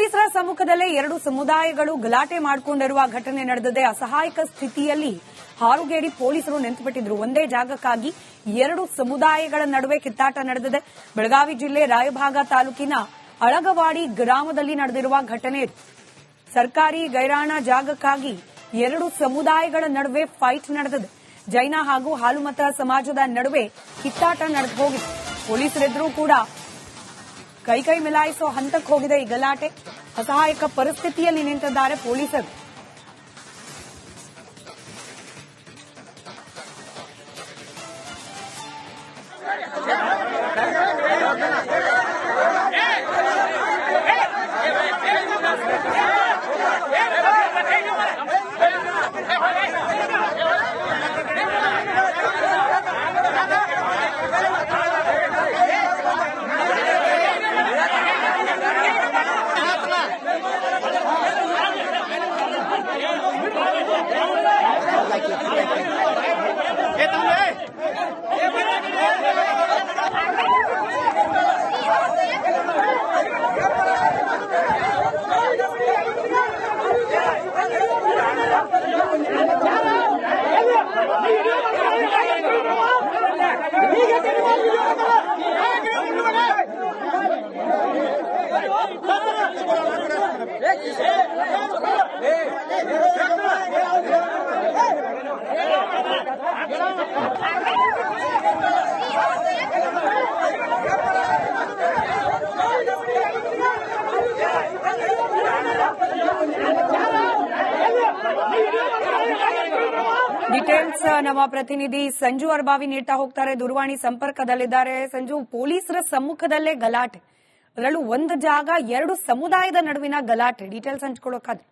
ಪೊಲೀಸರ ಸಮ್ಮುಖದಲ್ಲೇ ಎರಡು ಸಮುದಾಯಗಳು ಗಲಾಟೆ ಮಾಡಿಕೊಂಡಿರುವ ಘಟನೆ ನಡೆದಿದೆ. ಅಸಹಾಯಕ ಸ್ಥಿತಿಯಲ್ಲಿ ಹಾರುಗೇರಿ ಪೊಲೀಸರು ನಿಂತುಬಿಟ್ಟಿದ್ರು. ಒಂದೇ ಜಾಗಕ್ಕಾಗಿ ಎರಡು ಸಮುದಾಯಗಳ ನಡುವೆ ಕಿತ್ತಾಟ ನಡೆದಿದೆ. ಬೆಳಗಾವಿ ಜಿಲ್ಲೆ ರಾಯಭಾಗ ತಾಲೂಕಿನ ಅಳಗವಾಡಿ ಗ್ರಾಮದಲ್ಲಿ ನಡೆದಿರುವ ಘಟನೆ. ಸರ್ಕಾರಿ ಗೈರಾಣ ಜಾಗಕ್ಕಾಗಿ ಎರಡು ಸಮುದಾಯಗಳ ನಡುವೆ ಫೈಟ್ ನಡೆದಿದೆ. ಜೈನ ಹಾಗೂ ಹಾಲುಮತ ಸಮಾಜದ ನಡುವೆ ಕಿತ್ತಾಟ ನಡೆದು ಹೋಗಿದೆ. ಪೊಲೀಸರೆದುರು ಕೂಡ ಕೈ ಮಿಲಾಯಿಸೋ ಹಂತಕ್ಕೆ ಹೋಗಿದೆ ಈ ಗಲಾಟೆ. ಅಸಹಾಯಕ ಪರಿಸ್ಥಿತಿಯಲ್ಲಿ ನಿಂತಿದ್ದಾರೆ ಪೊಲೀಸರು. ಡೀಟೇಲ್ಸ್ ನಮ್ಮ ಪ್ರತಿನಿಧಿ ಸಂಜು ಅರ್ಬಾವಿ ನೀಡ್ತಾ ಹೋಗ್ತಾರೆ. ದೂರವಾಣಿ ಸಂಪರ್ಕದಲ್ಲಿದ್ದಾರೆ. ಸಂಜು, ಪೊಲೀಸರ ಸಮ್ಮುಖದಲ್ಲೇ ಗಲಾಟೆ, ಅದರಲ್ಲೂ ಒಂದು ಜಾಗ ಎರಡು ಸಮುದಾಯದ ನಡುವಿನ ಗಲಾಟೆ, ಡೀಟೇಲ್ಸ್ ಹಂಚ್ಕೊಳ್ಳೋಕಾದ್ರೆ?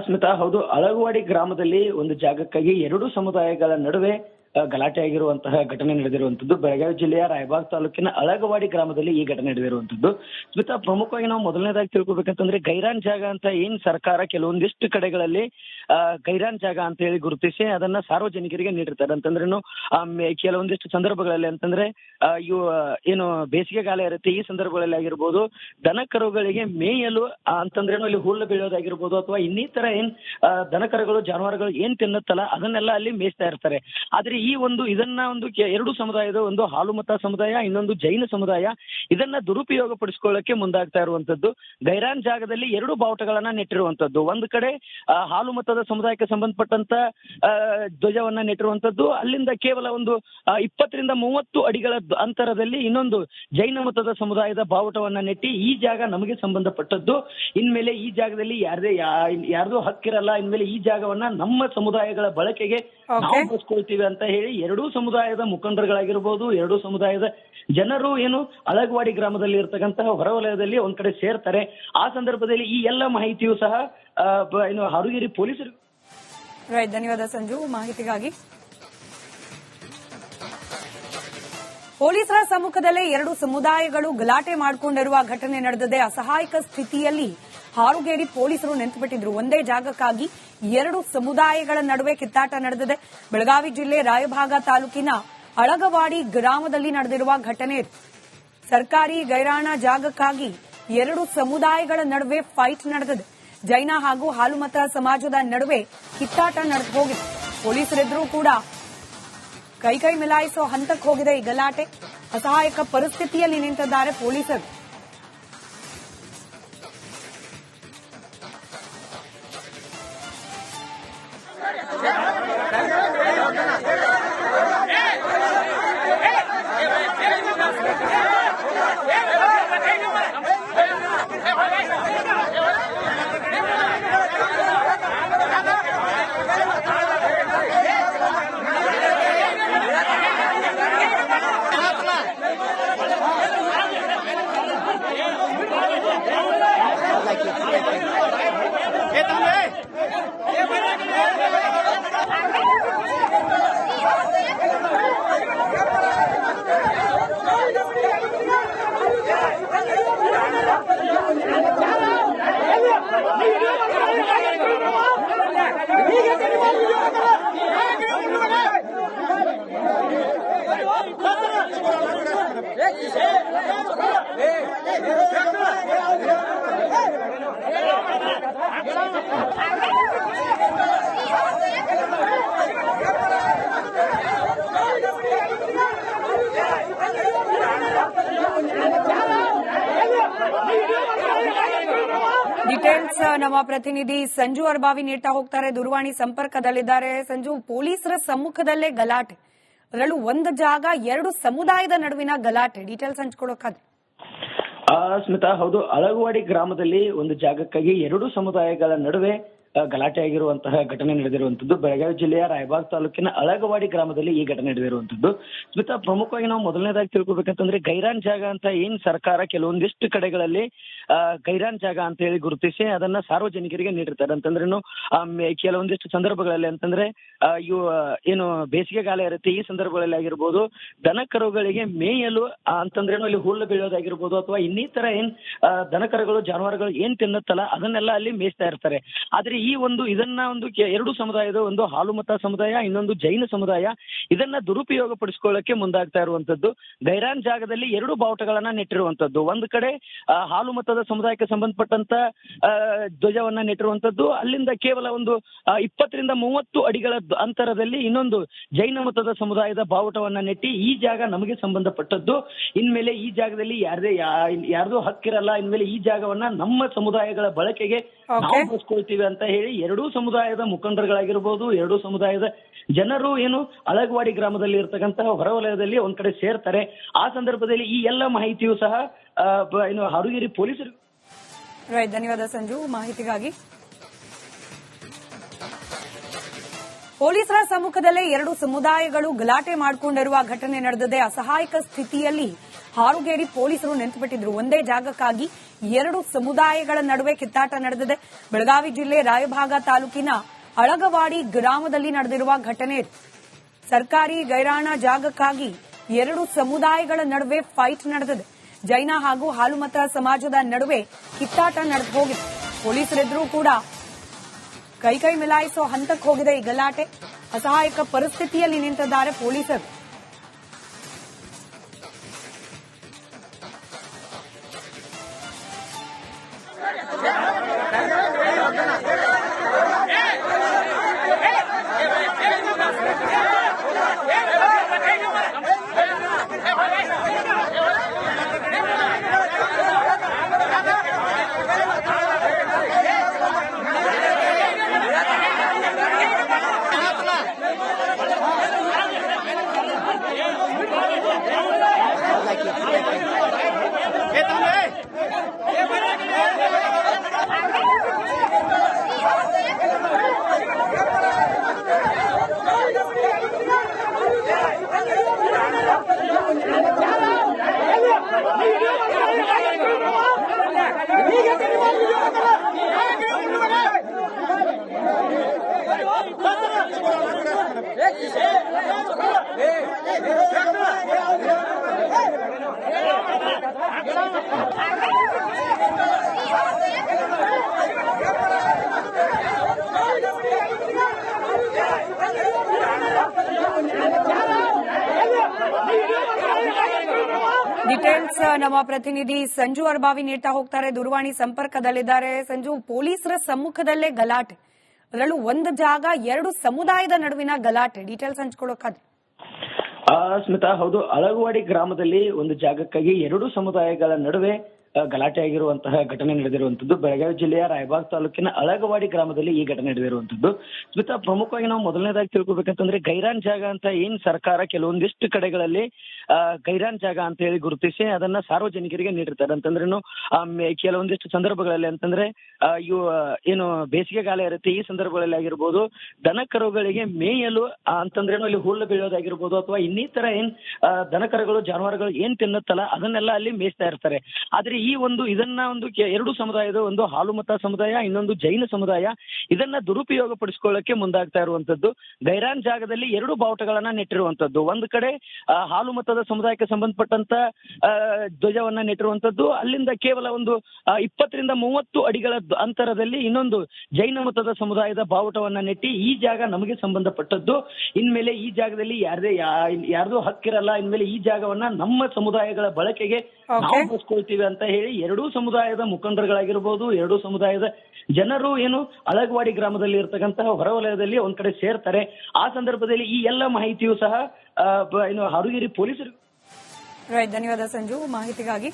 ಸ್ಮಿತಾ, ಹೌದು. ಅಳಗವಾಡಿ ಗ್ರಾಮದಲ್ಲಿ ಒಂದು ಜಾಗಕ್ಕಾಗಿ ಎರಡು ಸಮುದಾಯಗಳ ನಡುವೆ ಗಲಾಟೆ ಆಗಿರುವಂತಹ ಘಟನೆ ನಡೆದಿರುವಂತದ್ದು. ಬೆಳಗಾವಿ ಜಿಲ್ಲೆಯ ರಾಯಬಾಗ್ ತಾಲೂಕಿನ ಅಳಗವಾಡಿ ಗ್ರಾಮದಲ್ಲಿ ಈ ಘಟನೆ ನಡೆದಿರುವಂತದ್ದು. ಸ್ಮಿತಾ, ಪ್ರಮುಖವಾಗಿ ನಾವು ಮೊದಲನೇದಾಗಿ ತಿಳ್ಕೊಬೇಕಂತಂದ್ರೆ ಗೈರಾನ್ ಜಾಗ ಅಂತ ಏನ್ ಸರ್ಕಾರ ಕೆಲವೊಂದಿಷ್ಟು ಕಡೆಗಳಲ್ಲಿ ಗೈರಾನ್ ಜಾಗ ಅಂತ ಹೇಳಿ ಗುರುತಿಸಿ ಅದನ್ನ ಸಾರ್ವಜನಿಕರಿಗೆ ನೀಡಿರ್ತಾರೆ. ಅಂತಂದ್ರೇನು ಕೆಲವೊಂದಿಷ್ಟು ಸಂದರ್ಭಗಳಲ್ಲಿ ಅಂತಂದ್ರೆ ಇವು ಏನು ಬೇಸಿಗೆಗಾಲ ಇರುತ್ತೆ, ಈ ಸಂದರ್ಭಗಳಲ್ಲಿ ಆಗಿರ್ಬೋದು ದನ ಕರುಗಳಿಗೆ ಮೇಯಲು ಅಂತಂದ್ರೇನು ಅಲ್ಲಿ ಹುಲ್ಲು ಬೆಳೆಯೋದಾಗಿರ್ಬೋದು ಅಥವಾ ಇನ್ನಿತರ ಏನ್ ದನ ಕರುಗಳು ಜಾನುವಾರುಗಳು ಏನ್ ತಿನ್ನುತ್ತಲ್ಲ ಅದನ್ನೆಲ್ಲ ಅಲ್ಲಿ ಮೇಯಿಸ್ತಾ ಇರ್ತಾರೆ. ಆದ್ರೆ ಇದನ್ನ ಎರಡು ಸಮುದಾಯದ, ಒಂದು ಹಾಲುಮತ ಸಮುದಾಯ, ಇನ್ನೊಂದು ಜೈನ ಸಮುದಾಯ, ಇದನ್ನ ದುರುಪಯೋಗ ಪಡಿಸಿಕೊಳ್ಳಕ್ಕೆ ಮುಂದಾಗ್ತಾ ಇರುವಂತದ್ದು. ಗೈರಾನ್ ಜಾಗದಲ್ಲಿ ಎರಡು ಬಾವುಟಗಳನ್ನ ನೆಟ್ಟಿರುವಂತದ್ದು. ಒಂದು ಕಡೆ ಹಾಲುಮತದ ಸಮುದಾಯಕ್ಕೆ ಸಂಬಂಧಪಟ್ಟಂತ ಧ್ವಜವನ್ನ ನೆಟ್ಟಿರುವಂತದ್ದು, ಅಲ್ಲಿಂದ ಕೇವಲ ಒಂದು 20 ರಿಂದ 30 ಅಡಿಗಳ ಅಂತರದಲ್ಲಿ ಇನ್ನೊಂದು ಜೈನ ಮತದ ಸಮುದಾಯದ ಬಾವುಟವನ್ನ ನೆಟ್ಟಿ ಈ ಜಾಗ ನಮಗೆ ಸಂಬಂಧಪಟ್ಟದ್ದು, ಇನ್ಮೇಲೆ ಈ ಜಾಗದಲ್ಲಿ ಯಾರ್ದು ಹಕ್ಕಿರಲ್ಲ, ಇನ್ಮೇಲೆ ಈ ಜಾಗವನ್ನ ನಮ್ಮ ಸಮುದಾಯಗಳ ಬಳಕೆಗೆ ನಾವು ಬಳಸ್ಕೊಳ್ತೀವಿ ಅಂತ ಹೇಳಿ ಎರಡೂ ಸಮುದಾಯದ ಮುಖಂಡರುಗಳಾಗಿರ್ಬೋದು, ಎರಡೂ ಸಮುದಾಯದ ಜನರು ಏನು ಅಳಗವಾಡಿ ಗ್ರಾಮದಲ್ಲಿ ಇರ್ತಕ್ಕಂತಹ ಹೊರವಲಯದಲ್ಲಿ ಒಂದ್ ಕಡೆ ಸೇರ್ತಾರೆ. ಆ ಸಂದರ್ಭದಲ್ಲಿ ಈ ಎಲ್ಲ ಮಾಹಿತಿಯು ಸಹ ಏನು ಹಾರುಗೇರಿ ಪೊಲೀಸರು. ಧನ್ಯವಾದ ಸಂಜು ಮಾಹಿತಿಗಾಗಿ. ಪೊಲೀಸರ ಸಮ್ಮುಖದಲ್ಲೇ ಎರಡು ಸಮುದಾಯಗಳು ಗಲಾಟೆ ಮಾಡಿಕೊಂಡಿರುವ ಘಟನೆ ನಡೆದಿದೆ. ಅಸಹಾಯಕ ಸ್ಥಿತಿಯಲ್ಲಿ ಹಾರುಗೇರಿ ಪೊಲೀಸರು ನಿಂತುಬಿಟ್ಟಿದ್ರು. ಒಂದೇ ಜಾಗಕ್ಕಾಗಿ ಎರಡು ಸಮುದಾಯಗಳ ನಡುವೆ ಕಿತ್ತಾಟ ನಡೆದಿದೆ. ಬೆಳಗಾವಿ ಜಿಲ್ಲೆ ರಾಯಭಾಗ ತಾಲೂಕಿನ ಅಳಗವಾಡಿ ಗ್ರಾಮದಲ್ಲಿ ನಡೆದಿರುವ ಘಟನೆ. ಸರ್ಕಾರಿ ಗೈರಾಣ ಜಾಗಕ್ಕಾಗಿ ಎರಡು ಸಮುದಾಯಗಳ ನಡುವೆ ಫೈಟ್ ನಡೆದಿದೆ. ಜೈನ ಹಾಗೂ ಹಾಲುಮತ ಸಮಾಜದ ನಡುವೆ ಕಿತ್ತಾಟ ನಡೆದು ಹೋಗಿದೆ. ಪೊಲೀಸರೆದುರು ಕೂಡ ಕೈ ಮಿಲಾಯಿಸೋ ಹಂತಕ್ಕೆ ಹೋಗಿದೆ ಈ ಗಲಾಟೆ. ಅಸಹಾಯಕ ಪರಿಸ್ಥಿತಿಯಲ್ಲಿ ನಿಂತಿದ್ದಾರೆ ಪೊಲೀಸರು. ಡೀಟೇಲ್ಸ್ ನಮ್ಮ ಪ್ರತಿನಿಧಿ ಸಂಜು ಅರ್ಬಾವಿ ನೀಡ್ತಾ ಹೋಗ್ತಾರೆ, ದೂರವಾಣಿ ಸಂಪರ್ಕದಲ್ಲಿದ್ದಾರೆ. ಸಂಜು, ಪೊಲೀಸರ ಸಮ್ಮುಖದಲ್ಲೇ ಗಲಾಟೆ, ಅದರಲ್ಲೂ ಒಂದು ಜಾಗ ಎರಡು ಸಮುದಾಯದ ನಡುವಿನ ಗಲಾಟೆ, ಡೀಟೇಲ್ಸ್ ಹಂಚ್ಕೊಡೋಕಾದ್ರೆ? ಸ್ಮಿತಾ, ಹೌದು. ಅಳಗವಾಡಿ ಗ್ರಾಮದಲ್ಲಿ ಒಂದು ಜಾಗಕ್ಕಾಗಿ ಎರಡು ಸಮುದಾಯಗಳ ನಡುವೆ ಗಲಾಟೆ ಆಗಿರುವಂತಹ ಘಟನೆ ನಡೆದಿರುವಂತದ್ದು ಬೆಳಗಾವಿ ಜಿಲ್ಲೆಯ ರಾಯಬಾಗ್ ತಾಲೂಕಿನ ಅಳಗವಾಡಿ ಗ್ರಾಮದಲ್ಲಿ ಈ ಘಟನೆ ನಡೆದಿರುವಂತದ್ದು. ಸ್ಮಿತಾ, ಪ್ರಮುಖವಾಗಿ ನಾವು ಮೊದಲನೇದಾಗಿ ತಿಳ್ಕೊಬೇಕಂತಂದ್ರೆ ಗೈರಾನ್ ಜಾಗ ಅಂತ ಏನ್ ಸರ್ಕಾರ ಕೆಲವೊಂದಿಷ್ಟು ಕಡೆಗಳಲ್ಲಿ ಗೈರಾನ್ ಜಾಗ ಅಂತ ಹೇಳಿ ಗುರುತಿಸಿ ಅದನ್ನ ಸಾರ್ವಜನಿಕರಿಗೆ ನೀಡಿರ್ತಾರೆ. ಅಂತಂದ್ರೇನು ಕೆಲವೊಂದಿಷ್ಟು ಸಂದರ್ಭಗಳಲ್ಲಿ ಅಂತಂದ್ರೆ ಇವು ಏನು ಬೇಸಿಗೆಗಾಲ ಇರುತ್ತೆ, ಈ ಸಂದರ್ಭಗಳಲ್ಲಿ ಆಗಿರ್ಬೋದು ದನ ಕರುಗಳಿಗೆ ಮೇಯಲು ಅಂತಂದ್ರೇನು ಅಲ್ಲಿ ಹುಲ್ಲು ಬೆಳೆಯೋದಾಗಿರ್ಬೋದು ಅಥವಾ ಇನ್ನಿತರ ಏನ್ ದನ ಕರುಗಳು ಜಾನುವಾರುಗಳು ಏನ್ ತಿನ್ನುತ್ತಲ್ಲ ಅದನ್ನೆಲ್ಲ ಅಲ್ಲಿ ಮೇಯಿಸ್ತಾ ಇರ್ತಾರೆ. ಆದ್ರೆ ಇದನ್ನ ಎರಡು ಸಮುದಾಯದ, ಒಂದು ಹಾಲು ಮತ ಸಮುದಾಯ, ಇನ್ನೊಂದು ಜೈನ ಸಮುದಾಯ, ಇದನ್ನ ದುರುಪಯೋಗ ಪಡಿಸಿಕೊಳ್ಳಕ್ಕೆ ಮುಂದಾಗ್ತಾ ಇರುವಂತದ್ದು. ಗೈರಾನ್ ಜಾಗದಲ್ಲಿ ಎರಡು ಬಾವುಟಗಳನ್ನ ನೆಟ್ಟಿರುವಂತದ್ದು. ಒಂದು ಕಡೆ ಹಾಲು ಮತದ ಸಮುದಾಯಕ್ಕೆ ಸಂಬಂಧಪಟ್ಟಂತ ಧ್ವಜವನ್ನ ನೆಟ್ಟಿರುವಂತದ್ದು, ಅಲ್ಲಿಂದ ಕೇವಲ ಒಂದು 20 ರಿಂದ 30 ಅಡಿಗಳ ಅಂತರದಲ್ಲಿ ಇನ್ನೊಂದು ಜೈನ ಮತದ ಸಮುದಾಯದ ಬಾವುಟವನ್ನ ನೆಟ್ಟಿ ಈ ಜಾಗ ನಮಗೆ ಸಂಬಂಧಪಟ್ಟದ್ದು, ಇನ್ಮೇಲೆ ಈ ಜಾಗದಲ್ಲಿ ಯಾರ್ದು ಹಕ್ಕಿರಲ್ಲ, ಇನ್ಮೇಲೆ ಈ ಜಾಗವನ್ನ ನಮ್ಮ ಸಮುದಾಯಗಳ ಬಳಕೆಗೆ ನಾವು ಬಳಸ್ಕೊಳ್ತೀವಿ ಅಂತ ಹೇಳಿ ಎರಡೂ ಸಮುದಾಯದ ಮುಖಂಡರುಗಳಾಗಿರ್ಬೋದು, ಎರಡೂ ಸಮುದಾಯದ ಜನರು ಏನು ಅಳಗವಾಡಿ ಗ್ರಾಮದಲ್ಲಿ ಇರ್ತಕ್ಕಂತಹ ಹೊರವಲಯದಲ್ಲಿ ಒಂದ್ ಕಡೆ ಸೇರ್ತಾರೆ. ಆ ಸಂದರ್ಭದಲ್ಲಿ ಈ ಎಲ್ಲ ಮಾಹಿತಿಯು ಸಹ ಹಾರುಗೇರಿ ಪೊಲೀಸರು. ಧನ್ಯವಾದ ಸಂಜು ಮಾಹಿತಿಗಾಗಿ. ಪೊಲೀಸರ ಸಮ್ಮುಖದಲ್ಲೇ ಎರಡು ಸಮುದಾಯಗಳು ಗಲಾಟೆ ಮಾಡಿಕೊಂಡಿರುವ ಘಟನೆ ನಡೆದಿದೆ. ಅಸಹಾಯಕ ಸ್ಥಿತಿಯಲ್ಲಿ ಹಾರುಗೇರಿ ಪೊಲೀಸರು ನಿಂತುಬಿಟ್ಟಿದ್ರು. ಒಂದೇ ಜಾಗಕ್ಕಾಗಿ ಎರಡು ಸಮುದಾಯಗಳ ನಡುವೆ ಕಿತ್ತಾಟ ನಡೆದಿದೆ. ಬೆಳಗಾವಿ ಜಿಲ್ಲೆ ರಾಯಭಾಗ ತಾಲೂಕಿನ ಅಳಗವಾಡಿ ಗ್ರಾಮದಲ್ಲಿ ನಡೆದಿರುವ ಘಟನೆ. ಸರ್ಕಾರಿ ಗೈರಾಣ ಜಾಗಕ್ಕಾಗಿ ಎರಡು ಸಮುದಾಯಗಳ ನಡುವೆ ಫೈಟ್ ನಡೆದಿದೆ. ಜೈನ ಹಾಗೂ ಹಾಲುಮತ ಸಮಾಜದ ನಡುವೆ ಕಿತ್ತಾಟ ನಡೆದು ಹೋಗಿದೆ. ಪೊಲೀಸರೆದುರು ಕೂಡ ಕೈ ಮಿಲಾಯಿಸೋ ಹಂತಕ್ಕೆ ಹೋಗಿದೆ ಈ ಗಲಾಟೆ. ಅಸಹಾಯಕ ಪರಿಸ್ಥಿತಿಯಲ್ಲಿ ನಿಂತಿದ್ದಾರೆ ಪೊಲೀಸರು. ಡೀಟೇಲ್ಸ್ ನಮ್ಮ ಪ್ರತಿನಿಧಿ ಸಂಜು ಅರ್ಬಾವಿ ನೀಡ್ತಾ ಹೋಗ್ತಾರೆ, ದೂರವಾಣಿ ಸಂಪರ್ಕದಲ್ಲಿದ್ದಾರೆ. ಸಂಜು, ಪೊಲೀಸರ ಸಮ್ಮುಖದಲ್ಲೇ ಗಲಾಟೆ, ಅದರಲ್ಲೂ ಒಂದು ಜಾಗ ಎರಡು ಸಮುದಾಯದ ನಡುವಿನ ಗಲಾಟೆ, ಡೀಟೇಲ್ಸ್ ಹಂಚ್ಕೊಡೋಕಾದ್ರೆ? ಸ್ಮಿತಾ, ಹೌದು. ಅಳಗವಾಡಿ ಗ್ರಾಮದಲ್ಲಿ ಒಂದು ಜಾಗಕ್ಕಾಗಿ ಎರಡು ಸಮುದಾಯಗಳ ನಡುವೆ ಗಲಾಟೆ ಆಗಿರುವಂತಹ ಘಟನೆ ನಡೆದಿರುವಂತದ್ದು ಬೆಳಗಾವಿ ಜಿಲ್ಲೆಯ ರಾಯಬಾಗ್ ತಾಲೂಕಿನ ಅಳಗವಾಡಿ ಗ್ರಾಮದಲ್ಲಿ ಈ ಘಟನೆ ನಡೆದಿರುವಂತದ್ದು. ಸ್ಮಿತಾ, ಪ್ರಮುಖವಾಗಿ ನಾವು ಮೊದಲನೇದಾಗಿ ತಿಳ್ಕೊಬೇಕಂತಂದ್ರೆ ಗೈರಾನ್ ಜಾಗ ಅಂತ ಏನ್ ಸರ್ಕಾರ ಕೆಲವೊಂದಿಷ್ಟು ಕಡೆಗಳಲ್ಲಿ ಗೈರಾನ್ ಜಾಗ ಅಂತ ಹೇಳಿ ಗುರುತಿಸಿ ಅದನ್ನ ಸಾರ್ವಜನಿಕರಿಗೆ ನೀಡಿರ್ತಾರೆ. ಅಂತಂದ್ರೇನು ಕೆಲವೊಂದಿಷ್ಟು ಸಂದರ್ಭಗಳಲ್ಲಿ ಅಂತಂದ್ರೆ ಇವು ಏನು ಬೇಸಿಗೆಗಾಲ ಇರುತ್ತೆ, ಈ ಸಂದರ್ಭಗಳಲ್ಲಿ ಆಗಿರ್ಬೋದು ದನ ಕರುಗಳಿಗೆ ಮೇಯಲು ಅಂತಂದ್ರೇನು ಅಲ್ಲಿ ಹುಲ್ಲು ಬೆಳೆಯೋದಾಗಿರ್ಬೋದು ಅಥವಾ ಇನ್ನಿತರ ಏನ್ ದನ ಕರುಗಳು ಜಾನುವಾರುಗಳು ಏನ್ ತಿನ್ನುತ್ತಲ್ಲ ಅದನ್ನೆಲ್ಲ ಅಲ್ಲಿ ಮೇಯಿಸ್ತಾ ಇರ್ತಾರೆ. ಆದ್ರೆ ಇದನ್ನ ಎರಡು ಸಮುದಾಯದ, ಒಂದು ಹಾಲು ಮತ ಸಮುದಾಯ, ಇನ್ನೊಂದು ಜೈನ ಸಮುದಾಯ, ಇದನ್ನ ದುರುಪಯೋಗ ಪಡಿಸಿಕೊಳ್ಳಕ್ಕೆ ಮುಂದಾಗ್ತಾ ಇರುವಂತದ್ದು. ಗೈರಾನ್ ಜಾಗದಲ್ಲಿ ಎರಡು ಬಾವುಟಗಳನ್ನ ನೆಟ್ಟಿರುವಂತದ್ದು. ಒಂದು ಕಡೆ ಹಾಲು ಮತದ ಸಮುದಾಯಕ್ಕೆ ಸಂಬಂಧಪಟ್ಟಂತ ಧ್ವಜವನ್ನ ನೆಟ್ಟಿರುವಂತದ್ದು, ಅಲ್ಲಿಂದ ಕೇವಲ ಒಂದು 20 ರಿಂದ 30 ಅಡಿಗಳ ಅಂತರದಲ್ಲಿ ಇನ್ನೊಂದು ಜೈನ ಮತದ ಸಮುದಾಯದ ಬಾವುಟವನ್ನ ನೆಟ್ಟಿ ಈ ಜಾಗ ನಮಗೆ ಸಂಬಂಧಪಟ್ಟದ್ದು, ಇನ್ಮೇಲೆ ಈ ಜಾಗದಲ್ಲಿ ಯಾರ್ದು ಹಕ್ಕಿರಲ್ಲ, ಇನ್ಮೇಲೆ ಈ ಜಾಗವನ್ನ ನಮ್ಮ ಸಮುದಾಯಗಳ ಬಳಕೆಗೆ ನಾವು ಬಳಸ್ಕೊಳ್ತೀವಿ ಅಂತ ಹೇಳಿ ಎರಡೂ ಸಮುದಾಯದ ಮುಖಂಡರುಗಳಾಗಿರ್ಬೋದು, ಎರಡೂ ಸಮುದಾಯದ ಜನರು ಏನು ಅಳಗವಾಡಿ ಗ್ರಾಮದಲ್ಲಿ ಇರ್ತಕ್ಕಂತಹ ಹೊರವಲಯದಲ್ಲಿ ಒಂದ್ ಕಡೆ ಸೇರ್ತಾರೆ. ಆ ಸಂದರ್ಭದಲ್ಲಿ ಈ ಎಲ್ಲ ಮಾಹಿತಿಯು ಸಹ ಏನು ಹಾರುಗೇರಿ ಪೊಲೀಸರು. ಧನ್ಯವಾದ ಸಂಜು ಮಾಹಿತಿಗಾಗಿ.